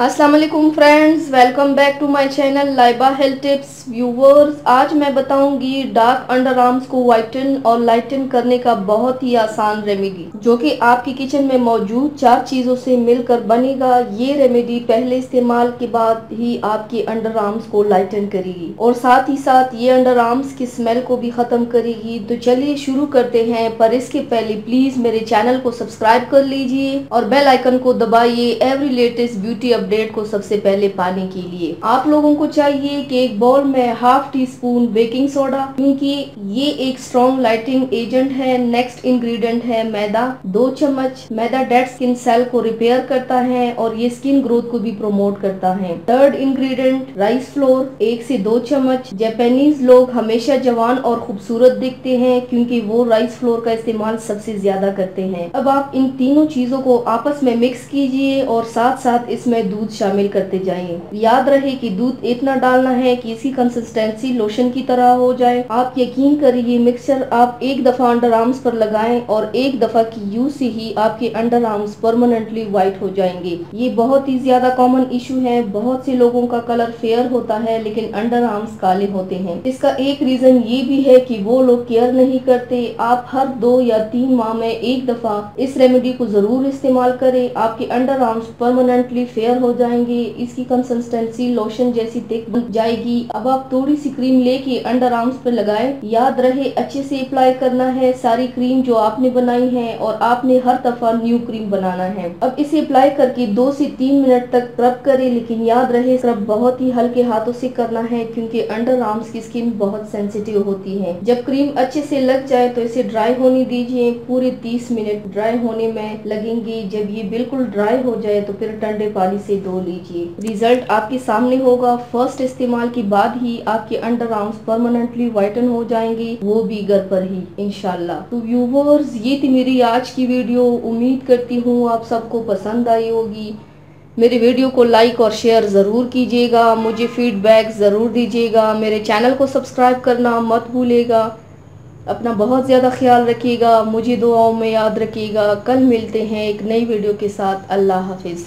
अस्सलाम वालेकुम friends, welcome back to my channel Laiba health tips. Viewers, आज मैं बताऊंगी डार्क अंडर आर्म्स को वाइटन और लाइटन करने का बहुत ही आसान रेमेडी, जो कि आपकी किचन में मौजूद 4 चीजों से मिलकर बनेगा। ये रेमेडी पहले इस्तेमाल के बाद ही आपके अंडर आर्म्स को लाइटन करेगी और साथ ही साथ ये अंडर आर्म्स की स्मेल को भी खत्म करेगी। तो चलिए शुरू करते हैं, पर इसके पहले प्लीज मेरे चैनल को सब्सक्राइब कर लीजिए और बेल आइकन को दबाइए एवरी लेटेस्ट ब्यूटी अपडेट को सबसे पहले पाने के लिए। आप लोगों को चाहिए कि एक बाउल में half tea spoon baking soda, क्योंकि ये एक स्ट्रॉन्ग लाइटिंग एजेंट है। नेक्स्ट इंग्रेडिएंट है मैदा, 2 चम्मच। मैदा डेड स्किन सेल को रिपेयर करता है और ये स्किन ग्रोथ को भी प्रमोट करता है। थर्ड इंग्रेडिएंट राइस फ्लोर, 1 से 2 चम्मच। जापानीज लोग हमेशा जवान और खूबसूरत दिखते हैं क्योंकि वो राइस फ्लोर का इस्तेमाल सबसे ज्यादा करते हैं। अब आप इन तीनों चीजों को आपस में मिक्स कीजिए और साथ साथ इसमें दूध शामिल करते जाएं। याद रहे कि दूध इतना डालना है कि इसकी कंसिस्टेंसी लोशन की तरह हो जाए। आप यकीन करिए, मिक्सचर आप एक दफा अंडर आर्म्स पर लगाएं और एक दफा की यूज से ही आपके अंडर आर्म्स परमानेंटली व्हाइट हो जाएंगे। ये बहुत ही ज्यादा कॉमन इशू है। बहुत से लोगों का कलर फेयर होता है लेकिन अंडर आर्म्स काले होते हैं। इसका एक रीजन ये भी है कि वो लोग केयर नहीं करते। आप हर 2 या 3 माह में एक दफा इस रेमेडी को जरूर इस्तेमाल करें। आपके अंडर आर्म्स परमानेंटली फेयर हो जाएंगे। इसकी कंसिस्टेंसी लोशन जैसी थिक बन जाएगी। अब आप थोड़ी सी क्रीम लेके अंडर आर्म्स पे लगाएं। याद रहे अच्छे से अप्लाई करना है सारी क्रीम जो आपने बनाई है और आपने हर दफा न्यू क्रीम बनाना है। अब इसे अप्लाई करके 2 से 3 मिनट तक स्क्रब करें, लेकिन याद रहे स्क्रब बहुत ही हल्के हाथों से करना है क्योंकि अंडर आर्म्स की स्किन बहुत सेंसिटिव होती है। जब क्रीम अच्छे से लग जाए तो इसे ड्राई होने दीजिए। पूरे 30 मिनट ड्राई होने में लगेंगे। जब ये बिल्कुल ड्राई हो जाए तो फिर ठंडे पानी से धो लीजिए। रिजल्ट आपके सामने होगा। फर्स्ट इस्तेमाल के बाद ही आपके अंडर आर्म्स परमानेंटली व्हाइटन हो जाएंगे, वो भी घर पर ही इंशाल्लाह। तो व्यूवर्स, ये थी मेरी आज की वीडियो। उम्मीद करती हूँ आप सबको पसंद आई होगी। मेरे वीडियो को लाइक और शेयर ज़रूर कीजिएगा। मुझे फीडबैक ज़रूर दीजिएगा। मेरे चैनल को सब्सक्राइब करना मत भूलिएगा। अपना बहुत ज़्यादा ख्याल रखिएगा। मुझे दुआओं में याद रखिएगा। कल मिलते हैं एक नई वीडियो के साथ। अल्लाह हाफिज़।